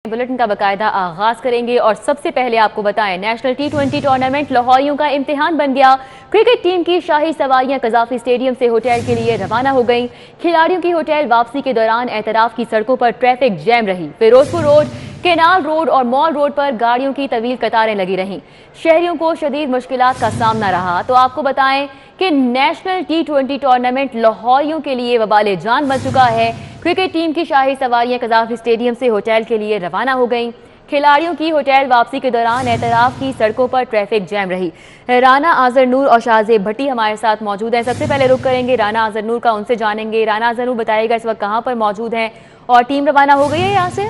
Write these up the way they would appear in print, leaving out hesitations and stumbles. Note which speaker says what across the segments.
Speaker 1: Bulletin का बाकायदा आगाज करेंगे और सबसे पहले आपको बताएं, नेशनल T20 टूर्नामेंट लाहौरियों का इम्तिहान बन गया। क्रिकेट टीम की शाही सवारियां कजाफी स्टेडियम से होटल के लिए रवाना हो गईं। खिलाड़ियों की होटल वापसी के दौरान एतराफ की सड़कों पर ट्रैफिक जैम रही। फिरोजपुर रोड, केनाल रोड और मॉल रोड पर गाड़ियों की तवील कतारें लगी रहीं। शहरियों को शदीद मुश्किलात का सामना रहा। तो आपको बताएं कि नेशनल T20 टूर्नामेंट लाहौरियों के लिए वबाले जान बन चुका है। क्रिकेट टीम की शाही सवारियां कजाफी स्टेडियम से होटल के लिए रवाना हो गईं। खिलाड़ियों की होटल वापसी के दौरान एतराफ की सड़कों पर ट्रैफिक जैम रही। राना आजर नूर और शाहजेब भट्टी हमारे साथ मौजूद हैं। सबसे पहले रुक करेंगे राना आजर नूर का, उनसे जानेंगे। राना आजर नूर, बताइएगा इस वक्त कहां पर मौजूद हैं और टीम रवाना हो गई है यहाँ से?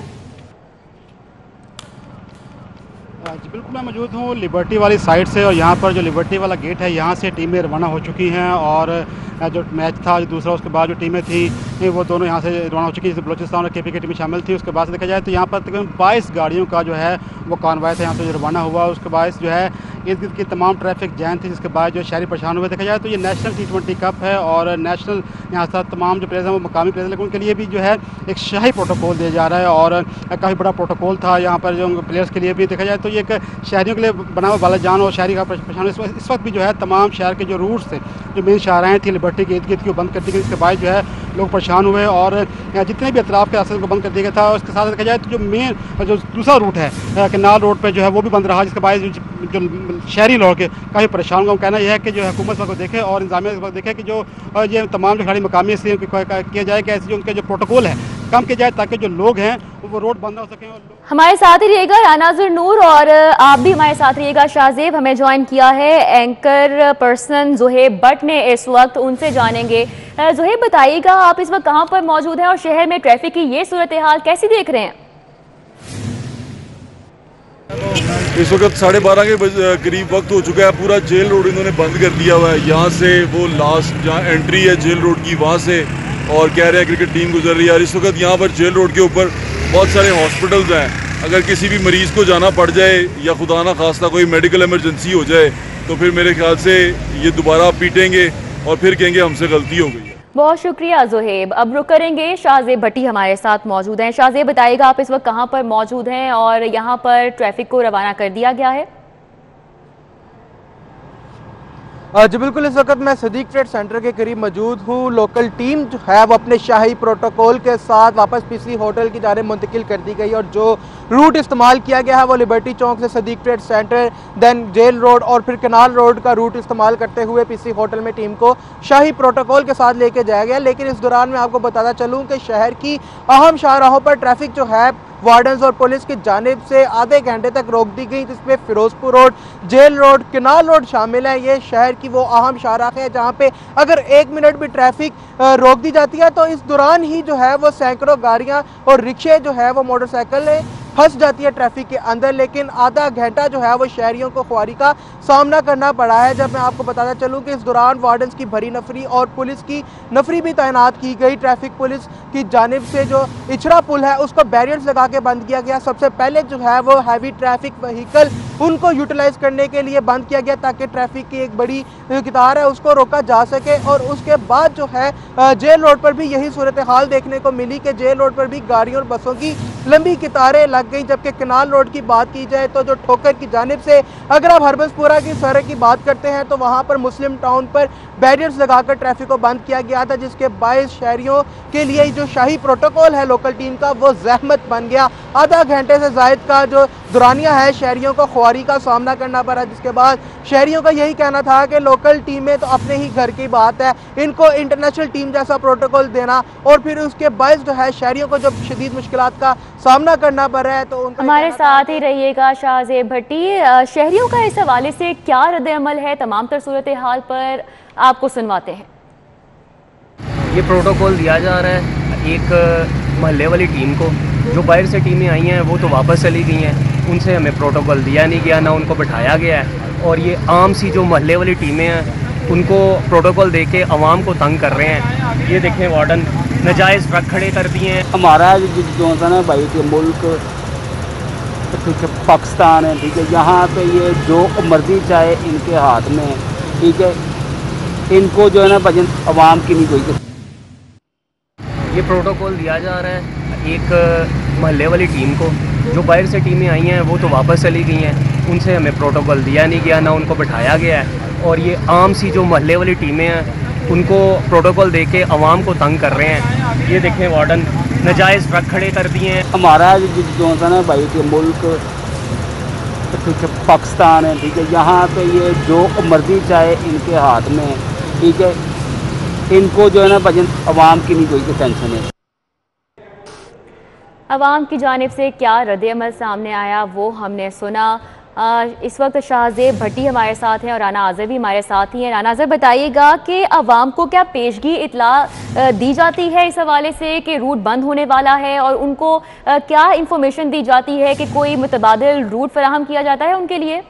Speaker 2: जी बिल्कुल, मैं मौजूद हूँ लिबर्टी वाली साइड से और यहाँ पर जो लिबर्टी वाला गेट है यहाँ से टीमें रवाना हो चुकी हैं और जो मैच था जो दूसरा, उसके बाद जो टीमें थी वो दोनों यहाँ से रवाना हो चुकी, बलोचिस्तान और KP की टीमें शामिल थी। उसके बाद से देखा जाए तो यहाँ पर तकरीबन 22 गाड़ियों का जो है वो कॉन्वॉय था यहाँ से जो रवाना हुआ। उसके बाद जो है इर्द गिर्द की तमाम ट्रैफिक जैम थी, जिसके बाद जो शहरी परेशान हुए। देखा जाए तो ये नेशनल T20 कप है और नेशनल यहाँ से तमाम जो प्लेयर्स हैं वो मकामी प्लेयर्स, लेकिन उनके लिए भी जो है एक शाही प्रोटोकॉल दिया जा रहा है और काफ़ी बड़ा प्रोटोकॉल था यहाँ पर जो प्लेयर्स के लिए भी। देखा जाए तो ये एक शहरियों के लिए बना हुआ बाला जान और शहरी का परेशान। इस वक्त भी जो है तमाम शहर के जो रूट्स थे, जो मेन शाहराएँ थी लिबर्टी के इर्द गिर्द की, बंद कर दी गई। इसके बाद जो है लोग परेशान हुए और जितने भी अतराफ़ के रास्ते को बंद कर दिया गया था। उसके साथ देखा जाए तो जो मेन जो दूसरा रूट है केनाल रोड पे जो है वो भी बंद रहा, जिसके बाद जो शहरी लोग काफ़ी परेशान हुआ। कहना यह है कि जो हुकूमत को देखे और इंतजामिया इस वक्त देखे कि जो ये तमाम जो खिलाड़ी मकामी इसलिए किया जाए कि ऐसे जो उनके जो प्रोटोकॉल है कम किया जाए ताकि जो लोग हैं वो रोड बंद ना हो सकें।
Speaker 1: हमारे साथ ही रहिएगा रानाजुर नूर और आप भी हमारे साथ रहिएगा। शाहजेब हमें ज्वाइन किया है एंकर पर्सन ज़ुहैब भट्ट ने इस वक्त, उनसे जानेंगे। ज़ुहैब, बताइएगा आप इस वक्त कहां पर मौजूद हैं और शहर में ट्रैफिक की ये सूरत हाल कैसी देख रहे हैं?
Speaker 3: इस वक्त 12:30 के करीब वक्त हो चुका है। पूरा जेल रोड इन्होंने बंद कर दिया हुआ है। यहाँ से वो लास्ट जहाँ एंट्री है जेल रोड की, वहाँ से और कह रहे हैं क्रिकेट टीम गुजर रही है। और इस वक्त यहाँ पर जेल रोड के ऊपर बहुत सारे हॉस्पिटल्स हैं। अगर किसी भी मरीज़ को जाना पड़ जाए या खुदा ना खास्ता कोई मेडिकल इमरजेंसी हो जाए तो फिर मेरे ख्याल से ये दोबारा पीटेंगे और फिर कहेंगे हमसे गलती हो गई है।
Speaker 1: बहुत शुक्रिया ज़ुहैब। अब रुक करेंगे, शाहजेब भट्टी हमारे साथ मौजूद हैं। शाहजेब, बताइएगा आप इस वक्त कहां पर मौजूद हैं और यहां पर ट्रैफिक को रवाना कर दिया गया है?
Speaker 4: जी बिल्कुल, इस वक्त मैं सदीक ट्रेड सेंटर के करीब मौजूद हूँ। लोकल टीम जो है वो अपने शाही प्रोटोकॉल के साथ वापस पीसी होटल की जानिब मुंतकिल कर दी गई और जो रूट इस्तेमाल किया गया है वो लिबर्टी चौक से Sadiq trade centre, then jail road और फिर केनाल रोड का रूट इस्तेमाल करते हुए पीसी होटल में टीम को शाही प्रोटोकॉल के साथ लेके जाया गया। लेकिन इस दौरान मैं आपको बताता चलूँ कि शहर की अहम शाहराहों पर ट्रैफिक जो है वार्डन्स और पुलिस की जानिब से आधे घंटे तक रोक दी गई, जिसमें Ferozepur road, jail road, canal road शामिल है। ये शहर की वो अहम शाहराह है जहाँ पे अगर 1 मिनट भी ट्रैफिक रोक दी जाती है तो इस दौरान ही जो है वो सैकड़ों गाड़ियाँ और रिक्शे जो है वो मोटरसाइकिलें फंस जाती है ट्रैफिक के अंदर। लेकिन आधा घंटा जो है वो शहरियों को ख्वारी का सामना करना पड़ा है। जब मैं आपको बताना चलूँ कि इस दौरान वार्डन्स की भरी नफरी और पुलिस की नफरी भी तैनात की गई। ट्रैफिक पुलिस की जानिब से जो इचरा पुल है उसको बैरियर्स लगा के बंद किया गया। सबसे पहले जो है वो हैवी ट्रैफिक व्हीकल उनको यूटिलाइज करने के लिए बंद किया गया ताकि ट्रैफिक की एक बड़ी कतार है उसको रोका जा सके। और उसके बाद जो है जेल रोड पर भी यही सूरत हाल देखने को मिली कि जेल रोड पर भी गाड़ियों और बसों की लंबी कतारें लग गई। जबकि केनाल रोड की बात की जाए तो जो ठोकर की जानिब से अगर आप हरबसपुरा की सड़क की बात करते हैं तो वहां पर मुस्लिम टाउन पर बैरियर्स लगाकर ट्रैफिक को बंद किया गया था, जिसके बायस शहरियों के लिए जो शाही प्रोटोकॉल है लोकल टीम का वो जहमत बन गया। आधा घंटे से जायद का जो दुरानिया है शहरियों को ख्वारी का सामना करना पड़ा, जिसके बाद शहरियों का यही कहना था कि लोकल टीमें तो अपने ही घर की बात है, इनको इंटरनेशनल टीम जैसा प्रोटोकॉल देना और फिर उसके बायस जो है शहरियों को जब शदीद मुश्किलात का सामना करना पड़ रहा है। तो
Speaker 1: हमारे साथ ही रहिएगा शाहजेब भट्टी। शहरियों का इस हवाले से क्या रद्द-ए-अमल है? तमाम तर सूरत हाल पर आपको सुनवाते हैं।
Speaker 5: ये प्रोटोकॉल दिया जा रहा है एक महल्ले वाली टीम को, जो बाहर से टीमें आई हैं वो तो वापस चली गई हैं, उनसे हमें प्रोटोकॉल दिया नहीं गया, ना उनको बिठाया गया है। और ये आम सी जो महल्ले वाली टीमें हैं उनको प्रोटोकॉल दे के आवाम को तंग कर रहे हैं। ये देखें वार्डन नाजायज़ ट्रक खड़े कर दिए हैं।
Speaker 6: हमारा जो है भाई के मुल्क ठीक है पाकिस्तान है, ठीक है, यहाँ पे ये जो मर्जी चाहे इनके हाथ में, ठीक है, इनको जो है ना भजन अवाम की नहीं कोई।
Speaker 5: ये प्रोटोकॉल दिया जा रहा है एक महल्ले वाली टीम को, जो बाहर से टीमें आई हैं वो तो वापस चली गई हैं, उनसे हमें प्रोटोकॉल दिया नहीं गया, ना उनको बिठाया गया है। और ये आम सी जो महल्ले वाली टीमें हैं उनको प्रोटोकॉल दे के आवाम को तंग कर रहे हैं। ये देखें वार्डन नाजायज़ ट्रक खड़े कर दिए हैं।
Speaker 6: हमारा जो सा ना भाई के मुल्क ठीक है पाकिस्तान है, ठीक है, यहाँ पे ये जो मर्जी चाहे इनके हाथ में, ठीक है, इनको जो है ना भजन अवाम की नहीं कोई टेंशन है।
Speaker 1: अवाम की जानिब से क्या रद्द-ए-अमल सामने आया वो हमने सुना। इस वक्त शाहजेब भट्टी हमारे साथ हैं और राना आज़र भी हमारे साथ ही हैं। राना आज़र, बताइएगा कि अवाम को क्या पेशगी इतला दी जाती है इस हवाले से कि रूट बंद होने वाला है, और उनको क्या इंफॉर्मेशन दी जाती है कि कोई मुतबादिल रूट फराहम किया जाता है उनके लिए?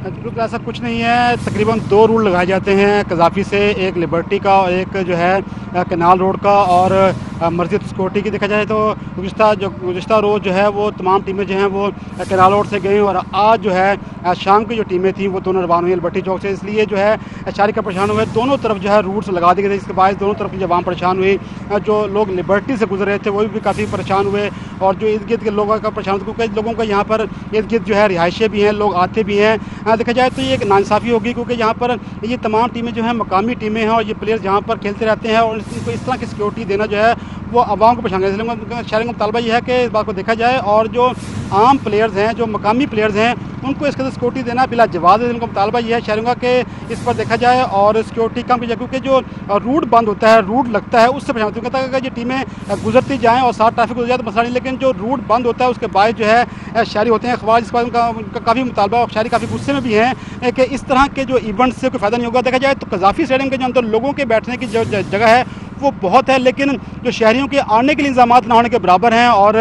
Speaker 2: बिल्कुल ऐसा कुछ नहीं है। तकरीबन 2 रूट लगाए जाते हैं कज़ाफ़ी से, एक लिबर्टी का और एक जो है कनाल रोड का। और मस्जिद सिक्योरिटी की देखा जाए तो गुज़िश्ता रोज़ जो है वो तमाम टीमें जो हैं वो कनाल रोड से गई, और आज जो है शाम की जो टीमें थी वो दोनों रवाना हुई लिबर्टी चौक से। इसलिए जो है शहरी का परेशान हुए, दोनों तरफ जो है रूट्स लगा दिए गए, जिसके बाद दोनों तरफ की आवाम परेशान हुई। जो लोग लिबर्टी से गुजर रहे थे वो भी काफ़ी परेशान हुए, और जो इर्द गिर्द के लोगों का परेशान, क्योंकि लोगों का यहाँ पर इर्द गिर्द जो है रिहायशें भी हैं, लोग आते भी हैं। देखा जाए तो ये एक नाइंसाफ़ी होगी, क्योंकि यहाँ पर ये तमाम टीमें जो हैं मकामी टीमें हैं, और ये प्लेयर्स यहाँ पर खेलते रहते हैं, और इनको इस तरह की सिक्योरिटी देना जो है वो आवाम को परेशान है। इसलिए शहरी का मुतालबा ये है कि इस बात को देखा जाए, और जो आम प्लेयर्स हैं, जो मकामी प्लेयर्स हैं, उनको इसके सिक्योरिटी देना बिला जवाब है। उनका मुतालबा ये है शहरों का कि इस पर देखा जाए और सिक्योरिटी कम की जाए, क्योंकि जो रूट बंद होता है, रूट लगता है, उससे परेशान होती है। अगर ये टीमें गुजरती जाएँ और साथ ट्रैफिक गुजर जाए तो मसला नहीं, लेकिन जो रूट बंद होता है उसके बाद जो है शहरी होते हैं अखबार, जिस पर उनका काफ़ी मुतालबा, और शहरी काफ़ी गुस्से में भी हैं कि इस तरह के जो इवेंट्स से कोई फ़ायदा नहीं होगा। देखा जाए तो कज़ाफ़ी स्टेडियम के जो अंदर लोगों के बैठने की जो जगह है वो बहुत है, लेकिन जो शहरियों के आने के लिए इंतजाम ना होने के बराबर हैं। और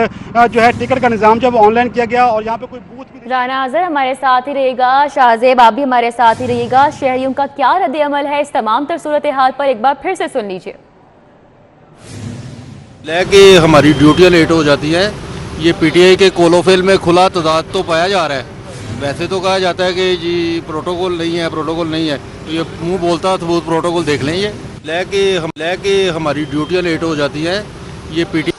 Speaker 2: जो है टिकट का निज़ाम जब ऑनलाइन किया गया, और यहाँ पे कोई बूथ भी।
Speaker 1: राना आज़र हमारे साथ ही रहेगा, शाहजेब आप भी हमारे साथ ही रहिएगा। शहरियों का क्या रद्द-ए-अमल है इस तमाम तर सूरत हाल पर, एक बार फिर से सुन लीजिए।
Speaker 7: लेके हमारी ड्यूटियाँ लेट हो जाती हैं। ये पीटीआई के कोलोफिल में खुला तदाद तो पाया जा रहा है। वैसे तो कहा जाता है कि जी प्रोटोकॉल नहीं है, प्रोटोकॉल नहीं है, तो ये मुंह बोलता तो वो प्रोटोकॉल देख लें। ये लेके हमारी ड्यूटियाँ लेट हो जाती हैं। ये पीटी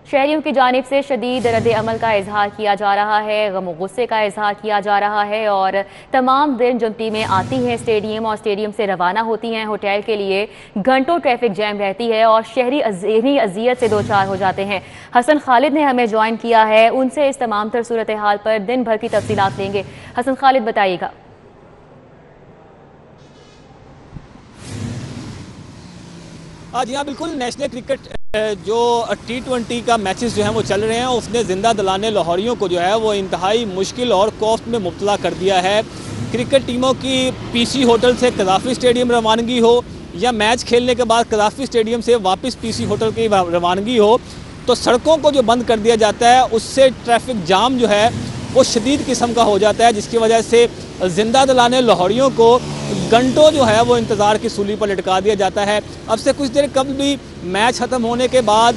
Speaker 1: शहरियों की जानिब से शदीद रद्द-ए-अमल का इजहार किया जा रहा है, गम और गुस्से का इजहार किया जा रहा है, और तमाम दिन जब टीमें आती हैं स्टेडियम और स्टेडियम से रवाना होती हैं होटल के लिए, घंटों ट्रैफिक जैम रहती है और शहरी ज़हनी अजियत से दो चार हो जाते हैं। हसन खालिद ने हमें ज्वाइन किया है, उनसे इस तमाम तर सूरत हाल पर दिन भर की तफसीलात लेंगे। हसन खालिद, बताइएगा।
Speaker 8: जी हाँ, बिल्कुल। नेशनल क्रिकेट जो T20 का मैचेस जो हैं वो चल रहे हैं, उसने जिंदा दिलाने लाहौरियों को जो है वो इंतहाई मुश्किल और खौफ में मुब्तला कर दिया है। क्रिकेट टीमों की पीसी होटल से कज़ाफ़ी स्टेडियम रवानगी हो, या मैच खेलने के बाद कज़ाफ़ी स्टेडियम से वापस पीसी होटल की रवानगी हो, तो सड़कों को जो बंद कर दिया जाता है, उससे ट्रैफिक जाम जो है वो शदीद किस्म का हो जाता है, जिसकी वजह से ज़िंदा दिलाने लाहौरियों को घंटों जो है वो इंतज़ार की सूली पर लटका दिया जाता है। अब से कुछ देर कबल भी मैच ख़त्म होने के बाद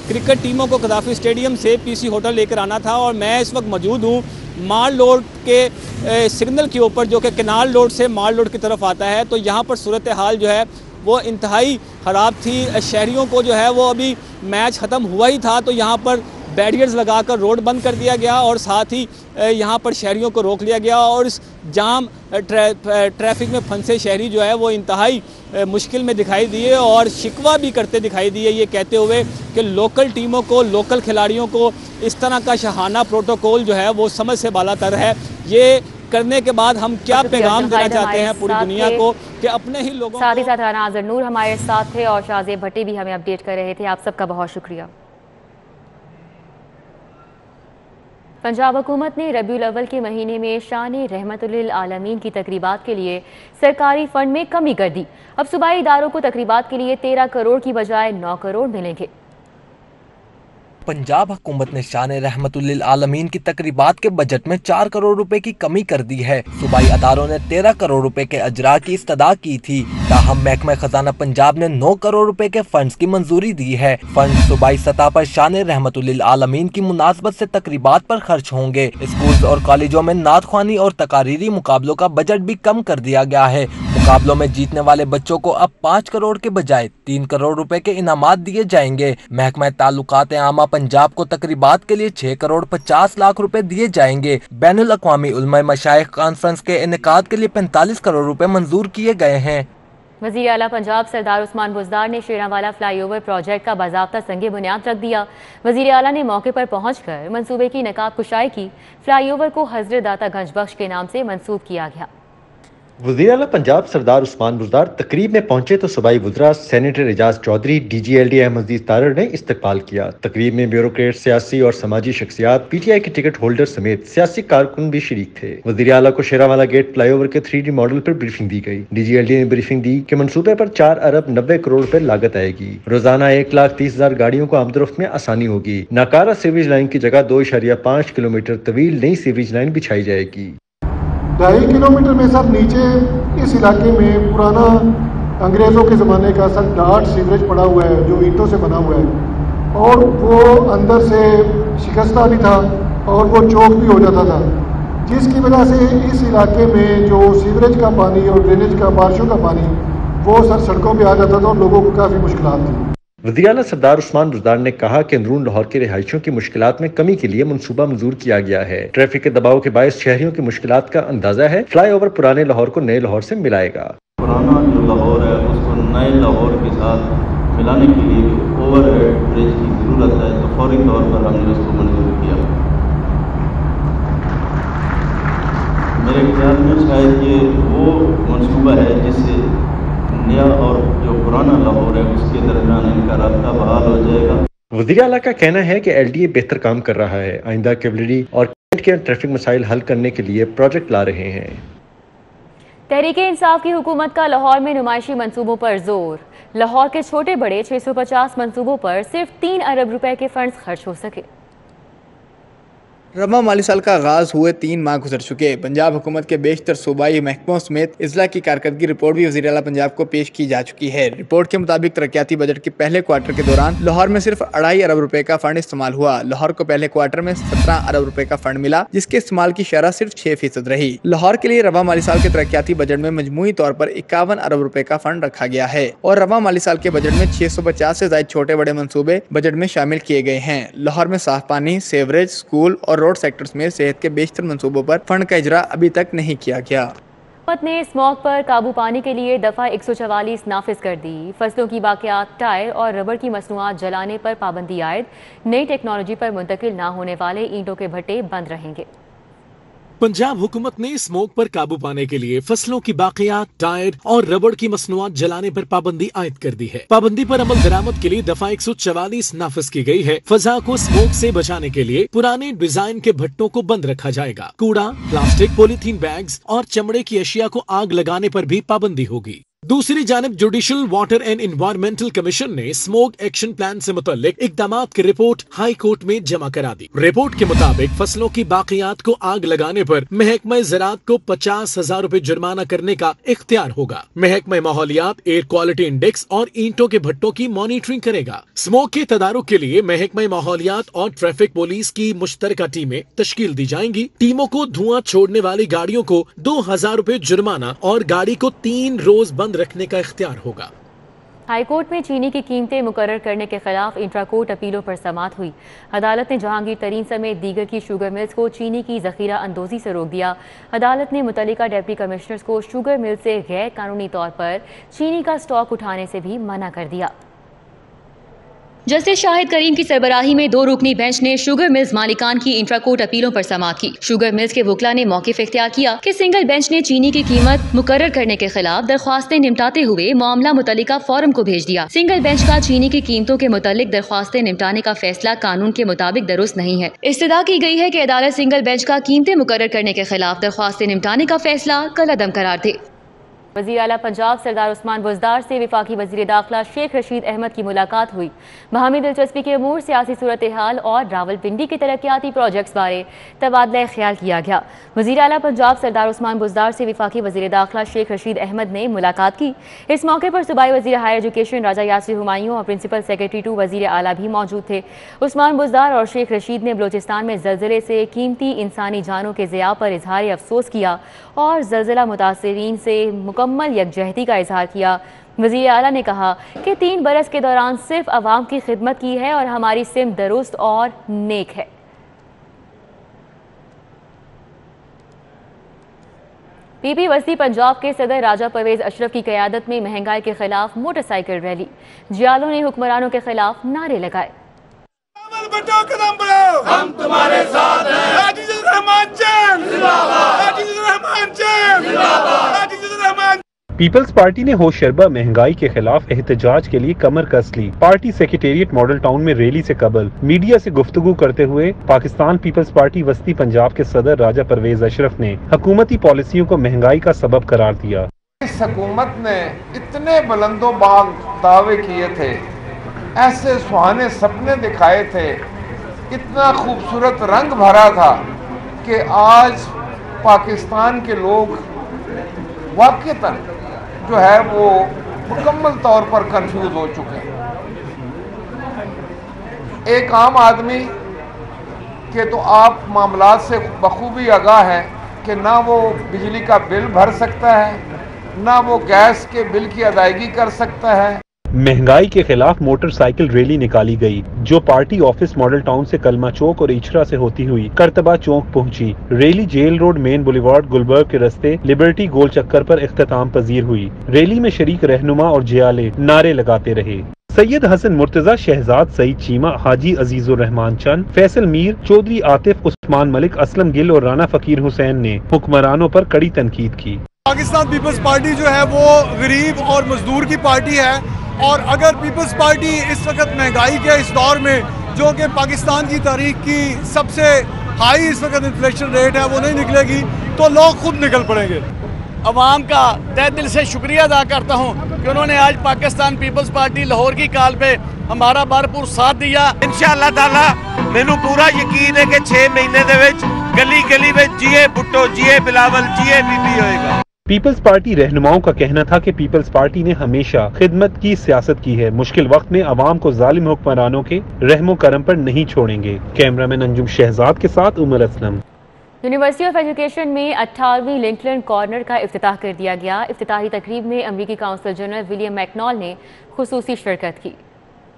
Speaker 8: क्रिकेट टीमों को कज़ाफ़ी स्टेडियम से पीसी होटल लेकर आना था, और मैं इस वक्त मौजूद हूँ माल रोड के सिग्नल के ऊपर, जो कि कनाल रोड से माल रोड की तरफ आता है। तो यहाँ पर सूरत हाल जो है वो इंतहाई ख़राब थी। शहरियों को जो है वो अभी मैच ख़त्म हुआ ही था तो यहाँ पर बैरियर्स लगाकर रोड बंद कर दिया गया, और साथ ही यहाँ पर शहरियों को रोक लिया गया, और इस जाम ट्रैफिक में फंसे शहरी जो है वो इंतहाई मुश्किल में दिखाई दिए, और शिकवा भी करते दिखाई दिए, ये कहते हुए कि लोकल टीमों को, लोकल खिलाड़ियों को इस तरह का शहाना प्रोटोकॉल जो है वो समझ से बालातर है। ये करने के बाद हम क्या पैगाम देना चाहते हैं पूरी दुनिया को कि अपने ही लोगों।
Speaker 1: साथ ही साथ राना आज़र नूर हमारे साथ थे, और शाहजेब भट्टी भी हमें अपडेट कर रहे थे। आप सबका बहुत शुक्रिया। पंजाब हुकूमत ने रबीउल अव्वल के महीने में शान-ए रहमतुल आलमीन की तकरीबात के लिए सरकारी फंड में कमी कर दी। अब सूबाई इदारों को तकरीबात के लिए 13 करोड़ की बजाय 9 करोड़ मिलेंगे।
Speaker 9: पंजाब हुकूमत ने शान रहमतुल्लिल आलमीन की तकरीबात के बजट में 4 करोड़ रुपए की कमी कर दी है। सूबाई अदारों ने 13 करोड़ रुपए के अजरा की इस्तदा की थी, ताहम महकमा खजाना पंजाब ने 9 करोड़ रुपए के फंड्स की मंजूरी दी है। फंड सूबाई सतह पर शान रहमतुल्लिल आलमीन की मुनासबत से तकरीबात पर खर्च होंगे। स्कूल्स और कॉलेजों में नात ख्वानी और तकारीरी मुकाबलों का बजट भी कम कर दिया गया है। मुकाबलों में जीतने वाले बच्चों को अब 5 करोड़ के बजाय 3 करोड़ रुपए के इनामात दिए जाएंगे। महकमा ताल्लुकात आमा पंजाब को तकरीबात के लिए 6 करोड़ 50 लाख रुपए दिए जाएंगे। बैनुल अक़वामी उलमा मशाइख कॉन्फ्रेंस के इनेकाद के लिए 45 करोड़ रुपए मंजूर किए गए हैं।
Speaker 1: वज़ीर आला पंजाब सरदार उस्मान बुज़दार ने शेरांवाला फ्लाईओवर प्रोजेक्ट का बाज़ाब्ता संगे बुनियाद रख दिया। वज़ीर आला ने मौके पर पहुंचकर मंसूबे की नकाब कुशाई की। फ्लाईओवर को हज़रत दाता गंज बख्श के नाम से मंसूब किया गया।
Speaker 10: वज़ीर आला पंजाब सरदार उस्मान बुज़दार तकरीब में पहुंचे तो सूबाई वज़रा सेनेटर एजाज चौधरी, DG-LD अहमद तारड़ ने इस्तकबाल किया। तकरीब में ब्यूरोक्रेट, सियासी और समाजी शख्सियात, PTI के टिकट होल्डर समेत सियासी कारकुन भी शरीक थे। वज़ीर आला को शेरांवाला गेट फ्लाईओवर के 3D मॉडल पर ब्रीफिंग दी गई। DG-LD ने ब्रीफिंग दी कि मंसूबे पर 4 अरब 90 करोड़ रुपए लागत आएगी। रोजाना 1,30,000 गाड़ियों को आमदरफ्त में आसानी होगी। नाकारा सीवरेज लाइन की जगह 2.5 किलोमीटर तवील नई सीवरेज लाइन बिछाई जाएगी।
Speaker 11: 2.5 किलोमीटर में सब नीचे इस इलाके में पुराना अंग्रेज़ों के ज़माने का सब डार्ट सीवरेज पड़ा हुआ है जो ईंटों से बना हुआ है और वो अंदर से शिकस्ता भी था और वो चौक भी हो जाता था, जिसकी वजह से इस इलाके में जो सीवरेज का पानी और ड्रेनेज का बारिशों का पानी वो सड़कों पर आ जाता था और लोगों को काफ़ी मुश्किलात थी।
Speaker 10: वज़ीर आला सरदार उस्मान बुज़दार ने कहा कि अंदरून लाहौर के रिहायशियों की मुश्किलात में कमी के लिए मंसूबा मंजूर किया गया है। ट्रैफिक के दबाव के बायस शहरियों की मुश्किलात का अंदाजा है। फ्लाईओवर पुराने लाहौर को नए लाहौर से मिलाएगा।
Speaker 12: पुराना जो लाहौर है उसको नए लाहौर के साथ मिलाने के लिए जो ओवरहेड ब्रिज की जरूरत है तो फौरी तौर पर हमने उसको मंजूर किया। मेरे ख्याल में शायद ये वो मंसूबा है जिससे नया और जो पुराना लाहौर है उसके दरमियान इनका रास्ता बहाल हो जाएगा।
Speaker 10: वज़ीर आला का कहना है कि LDA बेहतर काम कर रहा है। आइंदा कैवलरी और कैंट के ट्रैफिक मसाइल हल करने के लिए प्रोजेक्ट ला रहे हैं।
Speaker 1: तहरीके इंसाफ की हुकूमत का लाहौर में नुमाइशी मंसूबों पर जोर। लाहौर के छोटे बड़े 650 मंसूबों पर सिर्फ 3 अरब रुपए के फंड्स खर्च हो सके।
Speaker 13: रवा माली साल का आगाज हुए 3 माह गुजर चुके। पंजाब हुकूमत के बेशतर सूबाई महकमों समेत इजला की कारकर्दगी रिपोर्ट भी वज़ीर आला पंजाब को पेश की जा चुकी है। रिपोर्ट के मुताबिक तरक्याती बजट के पहले क्वार्टर के दौरान लाहौर में सिर्फ 2.5 अरब रुपए का फंड इस्तेमाल हुआ। लाहौर को पहले क्वार्टर में 17 अरब रुपए का फंड मिला, जिसके इस्तेमाल की शरह सिर्फ 6% रही। लाहौर के लिए रवा माली साल के तरक्याती बजट में मजमूई तौर पर 51 अरब रुपए का फंड रखा गया है और रवा माली साल के बजट में 650 से ज्यादा छोटे बड़े मंसूबे बजट में शामिल किए गए हैं। लाहौर में साफ पानी, सेवरेज, स्कूल और रोड सेक्टर्स में सेहत के बेशतर मंसूबों पर फंड का इजरा अभी तक नहीं किया गया।
Speaker 1: हुकूमत ने स्मॉग पर काबू पाने के लिए दफा 144 नाफिज कर दी। फसलों की बाकियात, टायर और रबड़ की मसनूआत जलाने पर पाबंदी आयद। नई टेक्नोलॉजी पर मुंतकिल न होने वाले ईंटों के भट्टे बंद रहेंगे।
Speaker 8: पंजाब हुकूमत ने स्मोक पर काबू पाने के लिए फसलों की बाकियात, टायर और रबड़ की मसनूआत जलाने पर पाबंदी आयद कर दी है। पाबंदी पर अमल दरामद के लिए दफा 144 नाफिज की गई है। फजा को स्मोक से बचाने के लिए पुराने डिजाइन के भट्टों को बंद रखा जाएगा। कूड़ा, प्लास्टिक, पॉलीथीन बैग्स और चमड़े की अशिया को आग लगाने पर भी पाबंदी होगी। दूसरी जानिब judicial water and environmental commission ने स्मोक एक्शन प्लान से मुतल्लिक इकदामात की रिपोर्ट हाई कोर्ट में जमा करा दी। रिपोर्ट के मुताबिक फसलों की बाकियात को आग लगाने पर महकमा ज़राअत को 50,000 रुपए जुर्माना करने का इख्तियार होगा। महकमा माहौलियात एयर क्वालिटी इंडेक्स और ईंटों के भट्टों की मॉनिटरिंग करेगा। स्मोक के तदारुक के लिए महकमा माहौलियात और ट्रैफिक पुलिस की मुश्तरका टीमें तश्कील दी जाएंगी। टीमों को धुआं छोड़ने वाली गाड़ियों को 2,000 रुपए जुर्माना और गाड़ी को 3 रोज बंद रखने का इख्तियार होगा।
Speaker 1: हाईकोर्ट में चीनी की कीमतें मुकर्रर करने के खिलाफ इंट्राकोर्ट अपीलों पर समाअत हुई। अदालत ने जहांगीर तरीन समेत दीगर की शुगर मिल्स को चीनी की जखीरा अंदोजी से रोक दिया। अदालत ने मुतल्लिका डिप्टी कमिश्नर्स को शुगर मिल से गैर कानूनी तौर पर चीनी का स्टॉक उठाने से भी मना कर दिया। जस्टिस शाहिद करीम की सरबराही में 2 रुकनी बेंच ने शुगर मिल्स मालिकान की इंट्राकोर्ट अपीलों पर समाअत की। शुगर मिल्स के वकला ने मौक़िफ़ इख्तियार किया कि सिंगल बेंच ने चीनी की कीमत मुकर्रर करने के खिलाफ दरख्वास्तें निपटाते हुए मामला मुतल्लिका फोरम को भेज दिया। सिंगल बेंच का चीनी की कीमतों के मुतालिक दरख्वास्तें निपटाने का फैसला कानून के मुताबिक दुरुस्त नहीं है। इस्तदा की गई है कि अदालत सिंगल बेंच का कीमतें मुकर्रर करने के खिलाफ दरख्वास्तें निपटाने का फैसला कलअदम करार दे। वज़ीर आला पंजाब सरदार उस्मान बुज़दार से वफाकी वज़ीर दाखिला शेख रशीद अहमद की मुलाकात हुई। बाहमी दिलचस्पी के अमूर, सियासी सूरत हाल और रावलपिंडी के तरक्याती प्रोजेक्ट्स बारे तबादला ख्याल किया गया। वज़ीर आला पंजाब सरदार उस्मान बुज़दार से वफाकी वज़ीर दाखिला शेख रशीद अहमद ने मुलाकात की। इस मौके पर सूबाई वज़ीर हायर एजुकेशन राजा यासिर हुमायूं और प्रिंसिपल सेक्रेटरी टू वज़ीर आला भी मौजूद थे। उस्मान बुज़दार और शेख रशीद ने बलोचिस्तान में ज़लज़ले से कीमती इंसानी जानों के ज़िया पर इजहार अफसोस किया और ज़लज़ला मुतासिरीन से मुकम्मल यकजहती का इजहार किया। वज़ीर आला ने कहा कि 3 बरस के दौरान सिर्फ अवाम की खिदमत की है और हमारी सिमत दुरुस्त और नेक है। पीपी वस्ती पंजाब के सदर राजा परवेज अशरफ की क़यादत में महंगाई के खिलाफ मोटरसाइकिल रैली। जियालों ने हुक्मरानों के खिलाफ नारे लगाए।
Speaker 14: हम तुम्हारे साथ हैं।
Speaker 15: पीपल्स पार्टी ने होशरबा महंगाई के खिलाफ एहतजाज के लिए कमर कस ली। पार्टी सेक्रेटेरिएट मॉडल टाउन में रैली से कबल मीडिया से गुफ्तगू करते हुए पाकिस्तान पीपल्स पार्टी वस्ती पंजाब के सदर राजा परवेज अशरफ ने हुकूमती पॉलिसियों को महंगाई का सबब करार दिया।
Speaker 16: इस हुकूमत ने इतने बुलंदोबाग दावे किए थे, ऐसे सुहाने सपने दिखाए थे, इतना खूबसूरत रंग भरा था कि आज पाकिस्तान के लोग वाकईतन जो है वो मुकम्मल तौर पर कंफ्यूज हो चुके हैं। एक आम आदमी के तो आप मामलात से बखूबी आगाह हैं कि ना वो बिजली का बिल भर सकता है, ना वो गैस के बिल की अदायगी कर सकता है।
Speaker 15: महंगाई के खिलाफ मोटरसाइकिल रैली निकाली गई, जो पार्टी ऑफिस मॉडल टाउन से कलमा चौक और इचरा से होती हुई करतबा चौक पहुंची। Rally jail road, main boulevard, Gulberg के रस्ते लिबर्टी गोल चक्कर पर इख्तिताम पजीर हुई। रैली में शरीक रहनुमा और जियाले नारे लगाते रहे। सैयद हसन मुर्तजा, शहजाद सईद चीमा, हाजी अजीजुर रहमान चंद, फैसल मीर, चौधरी आतिफ, उस्मान मलिक, असलम गिल और राना फकीर हुसैन ने हुक्मरानों पर कड़ी तनकीद की।
Speaker 17: पाकिस्तान पीपल्स पार्टी जो है वो गरीब और मजदूर की पार्टी है, और अगर पीपल्स पार्टी इस वक्त महंगाई के इस दौर में, जो कि पाकिस्तान की तारीख की सबसे हाई इस वक्त इन्फ्लेशन रेट है, वो नहीं निकलेगी तो लोग खुद निकल पड़ेंगे।
Speaker 18: अवाम का तहे दिल से शुक्रिया अदा करता हूँ कि उन्होंने आज पाकिस्तान पीपल्स पार्टी लाहौर की कॉल पे हमारा भरपूर साथ दिया।
Speaker 19: इंशाअल्लाह ताला मैनू पूरा यकीन है कि 6 महीने दे विच गली गली में जिए भुट्टो, जिए बिलावल, जिए बीबी होएगा।
Speaker 15: पीपल्स पार्टी रहनुमाओं का कहना था कि पीपल्स पार्टी ने हमेशा खिदमत की सियासत की है, मुश्किल वक्त में आवाम को जालिम हुक्मरानों के रहमो करम पर नहीं छोड़ेंगे। कैमरामैन अंजुम शहजाद के साथ Umar Aslam.
Speaker 1: University of education में 18वीं लिंकन कॉर्नर का इफ्तिताह कर दिया गया। इफ्तिताही तकरीब में अमरीकी काउंसिल जनरल विलियम मैकनॉल ने खुसूसी शिरकत की।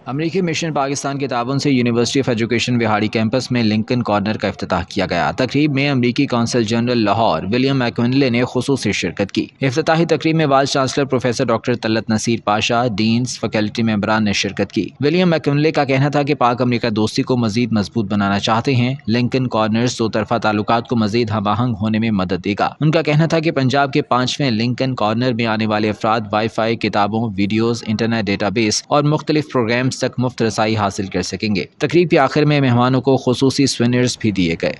Speaker 20: अमरीकी मिशन पाकिस्तान के ताबन से यूनिवर्सिटी ऑफ एजुकेशन बिहाड़ी कैंपस में लिंकन कॉर्नर का इफ्तिताह किया गया। तकरीब में अमरीकी council general Lahore William McNally ने खुसूसी शिरकत की। इफ्तिताही तकरीब में vice chancellor professor doctor Talat Naseer Pasha, deans, faculty मेंबरान ने शिरकत की। विलियम मैकनले का कहना था कि पाक अमरीका दोस्ती को मजीद मजबूत बनाना चाहते हैं। लिंकन कॉर्नर्स दो तरफा ताल्लुकात को मजीद हमाहंग होने में मदद देगा। उनका कहना था कि पंजाब के 5वें लिंकन कॉर्नर में आने वाले अफराद वाईफाई, किताबों, वीडियोज, इंटरनेट डेटाबेस और मुख्तलिफ प्रोग्राम्स तक मुफ्त रसाई हासिल कर सकेंगे। तकरीब के आखिर में मेहमानों को खुसूसी स्विनर्स भी दिए गए।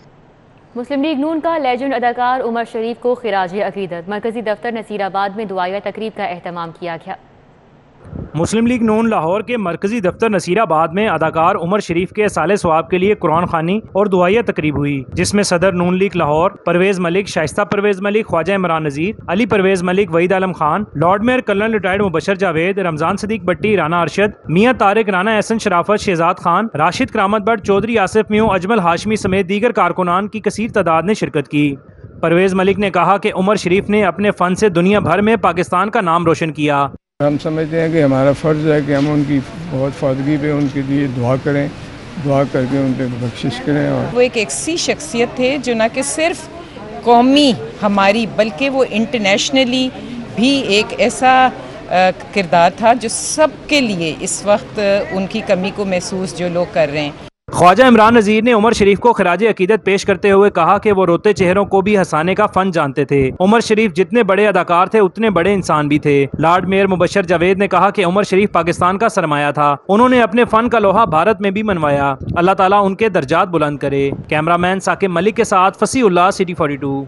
Speaker 1: मुस्लिम लीग नून का लेजेंड अदाकार उमर शरीफ को खिराज अकीदत। मरकजी दफ्तर नसीराबाद में दुआया तकरीब का एहतमाम किया गया।
Speaker 21: मुस्लिम लीग नून लाहौर के मरकजी दफ्तर नसीराबाद में अदाकार उमर शरीफ के साले सवाब के लिए कुरान खानी और दुआया तकरीब हुई, जिसमें सदर Noon league Lahore Pervaiz Malik, Shaista Pervaiz Malik, Khawaja Imran Nazir, Ali Pervaiz Malik, Waheed Alam Khan, lord mayor colonel retired Mubashir Javed, Ramzan Sadiq Bhatti, Rana Arshad, Mian Tariq, Rana Ahsan Sharafat, Shahzad Khan, Rashid Karamat Bhatt, Chaudhry Asif म्यू, अजमल हाशमी समेत दीगर कारकुनान की कसीर तादाद ने शिरकत की। परवेज मलिक ने कहा कि उमर शरीफ ने अपने फन से दुनिया भर में पाकिस्तान का नाम रोशन किया।
Speaker 22: हम समझते हैं कि हमारा फ़र्ज़ है कि हम उनकी बहुत फादगी पे उनके लिए दुआ करें, दुआ करके उन पर बख्शिश करें। और
Speaker 23: वो एक ऐसी शख्सियत थे जो न कि सिर्फ कौमी हमारी बल्कि वो इंटरनेशनली भी एक ऐसा किरदार था जो सबके लिए इस वक्त उनकी कमी को महसूस जो लोग कर रहे हैं।
Speaker 21: ख्वाजा इमरान नजीर ने उमर शरीफ को खराज अकीदत पेश करते हुए कहा कि वो रोते चेहरों को भी हंसाने का फन जानते थे। उमर शरीफ जितने बड़े अदाकार थे उतने बड़े इंसान भी थे। लॉर्ड मेयर मुबशर जावेद ने कहा कि उमर शरीफ पाकिस्तान का सरमाया था, उन्होंने अपने फन का लोहा भारत में भी मनवाया। अल्लाह ताला उनके दर्जात बुलंद करे। कैमरामैन साकिब मलिक के साथ फसीउल्लाह, सिटी 42।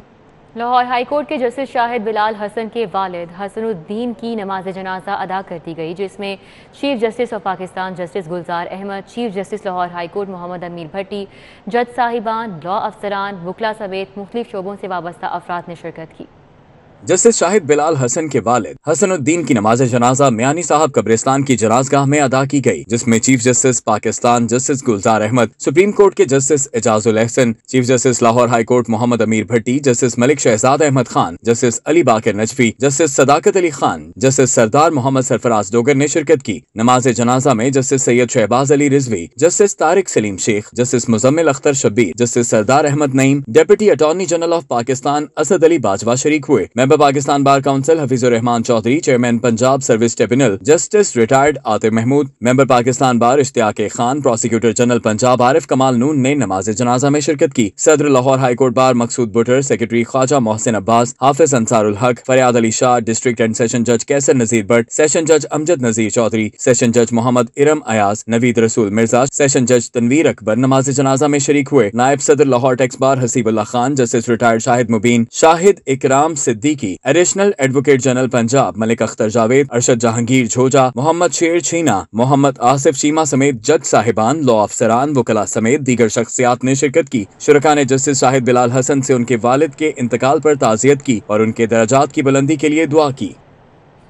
Speaker 1: लाहौर हाईकोर्ट के जस्टिस शाहिद बिलाल हसन के वालिद हसनुद्दीन की नमाज जनाजा अदा कर दी गई, जिसमें chief justice of Pakistan justice Gulzar Ahmed, chief justice Lahore high court Mohammad अमीर भट्टी, जज साहिबान, लॉ अफसरान, वकला समेत मुख्तलिफ शोबों से वाबस्ता अफराद ने शिरकत की।
Speaker 3: जस्टिस शाहिद बिलाल हसन के वालिद हसनुद्दीन की नमाज जनाजा मियानी साहब कब्रिस्तान की जनाजगाह में अदा की गई, जिसमें chief justice Pakistan justice Gulzar Ahmed, supreme court के justice Ijazul Ahsan, chief justice Lahore high court Muhammad अमीर Bhatti, justice Malik Shahzad Ahmed Khan, justice Ali Baqar Najafi, justice Sadaqat Ali Khan, justice Sardar Muhammad Sarfraz Dogar ने शिरकत की। नमाज जनाजा में justice Syed Shahbaz Ali Rizvi, justice Tariq Saleem Sheikh, justice Muzammil Akhtar Shabbir, justice Sardar Ahmed Naeem, deputy attorney general of Pakistan Asad Ali Bajwa शरीक हुए। Member Pakistan bar council Hafeezur Rehman Chaudhry, chairman Punjab service tribunal justice retired Atif Mahmood, member Pakistan bar Ishtiaq Khan, prosecutor general Punjab Arif Kamal Noon ने नमाज जनाजा में शिरकत की। सदर Lahore high court bar Maqsood Buttar, secretary Khawaja Mohsin Abbas, Hafiz Ansarul Haq, Faryad Ali Shah, district and session जज कैसर नजीर भट्ट, सेशन जज अमजद नजीर चौधरी, सेशन जज मोहम्मद इरम अयाज, नवीद रसूल मिर्जा, सेशन जज तनवीर अकबर नमाज जनाजा में शरीक हुए। नायब सदर Lahore tax bar Haseebullah Khan, justice retired Shahid Mubeen, Shahid Ikram Siddiqui, additional advocate general Punjab Malik Akhtar Javed, Arshad Jahangir Jhoja, Muhammad Sher Chheena, Mohammad Asif Cheema समेत जज साहिबान, लॉ अफसरान, वकला समेत दीगर शख्सियात ने शिरकत की। शुरका ने जस्टिस शाहिद बिलाल हसन से उनके वालिद के इंतकाल पर ताज़ियत की और उनके दर्जात की बुलंदी के लिए दुआ की।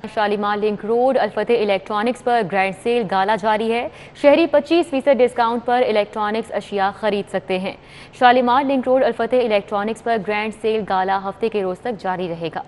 Speaker 1: शालीमार लिंक रोड अल्फतेह इलेक्ट्रॉनिक्स पर ग्रैंड सेल गाला जारी है। शहरी 25% डिस्काउंट पर इलेक्ट्रॉनिक्स अशिया खरीद सकते हैं। शालीमार लिंक रोड अल्फतेह इलेक्ट्रॉनिक्स पर ग्रैंड सेल गाला हफ्ते के रोज तक जारी रहेगा।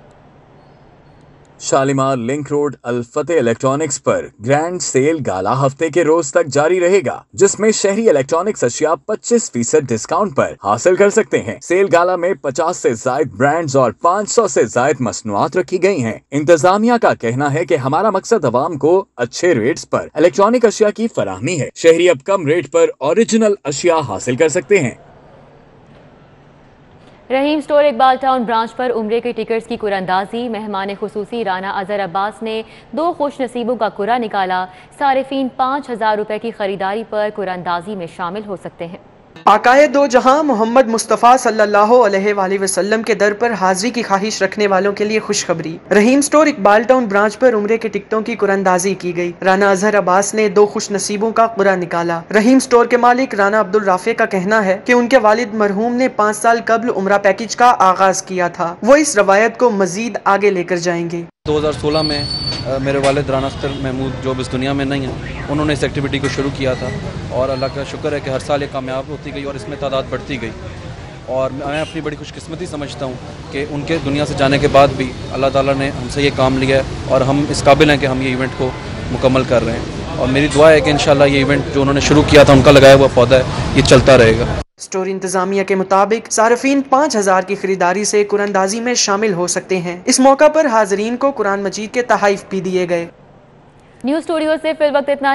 Speaker 3: शालीमार लिंक रोड अल्फतेह इलेक्ट्रॉनिक्स पर ग्रैंड सेल गाला हफ्ते के रोज तक जारी रहेगा, जिसमें शहरी इलेक्ट्रॉनिक्स अशिया 25% डिस्काउंट पर हासिल कर सकते हैं। सेल गाला में 50 से ज्यादा ब्रांड्स और 500 से ज्यादा मसनूआत रखी गई हैं। इंतजामिया का कहना है कि हमारा मकसद अवाम को अच्छे रेट्स पर इलेक्ट्रॉनिक अशिया की फराहमी है। शहरी अब कम रेट पर ओरिजिनल अशिया हासिल कर सकते हैं।
Speaker 1: रहीम स्टोर इकबाल टाउन ब्रांच पर उम्रे के टिकट्स की कुरानंदाजी। मेहमान खुसूसी राना अजहर अब्बास ने 2 खुश नसीबों का कुरा निकाला। सारिफीन 5000 रुपए की खरीदारी पर कुरानंदाजी में शामिल हो सकते हैं।
Speaker 4: आकाए दो जहां मोहम्मद मुस्तफ़ा सल्लल्लाहु अलैहि वसल्लम के दर पर हाजिरी की ख्वाहिश रखने वालों के लिए खुशखबरी। रहीम स्टोर इकबाल टाउन ब्रांच पर उम्रे के टिकटों की कुरानंदाजी की गई। राना अजहर अब्बास ने 2 खुश नसीबों का कुरा निकाला। रहीम स्टोर के मालिक राना अब्दुल राफे का कहना है कि उनके वालिद मरहूम ने 5 साल कबल उम्रा पैकेज का आगाज किया था। वो इस रवायत को मजीद आगे लेकर जाएंगे।
Speaker 5: 2016 में मेरे वालिद राना अख्तर महमूद जो इस दुनिया में नहीं है, उन्होंने इस एक्टिविटी को शुरू किया था और अल्लाह का शुक्र है कि हर साल ये कामयाब होती गई और इसमें तादाद बढ़ती गई। और मैं अपनी बड़ी खुशकिस्मती समझता हूँ कि उनके दुनिया से जाने के बाद भी अल्लाह ताला ने हमसे ये काम लिया है और हम इस काबिल हैं कि हम ये इवेंट को मुकम्मल कर रहे हैं। और मेरी दुआ है कि इंशाल्लाह ये इवेंट जो उन्होंने शुरू किया था, उनका लगाया हुआ पौधा है, ये चलता रहेगा।
Speaker 4: स्टोर इंतजामिया के मुताबिक सार्फिन 5000 की खरीदारी से कुरानंदाजी में शामिल हो सकते हैं। इस मौका पर हाजरीन को कुरान मजीद के तहाइफ भी दिए गए।
Speaker 1: न्यूज स्टूडियो से फिल वक्त इतना ही।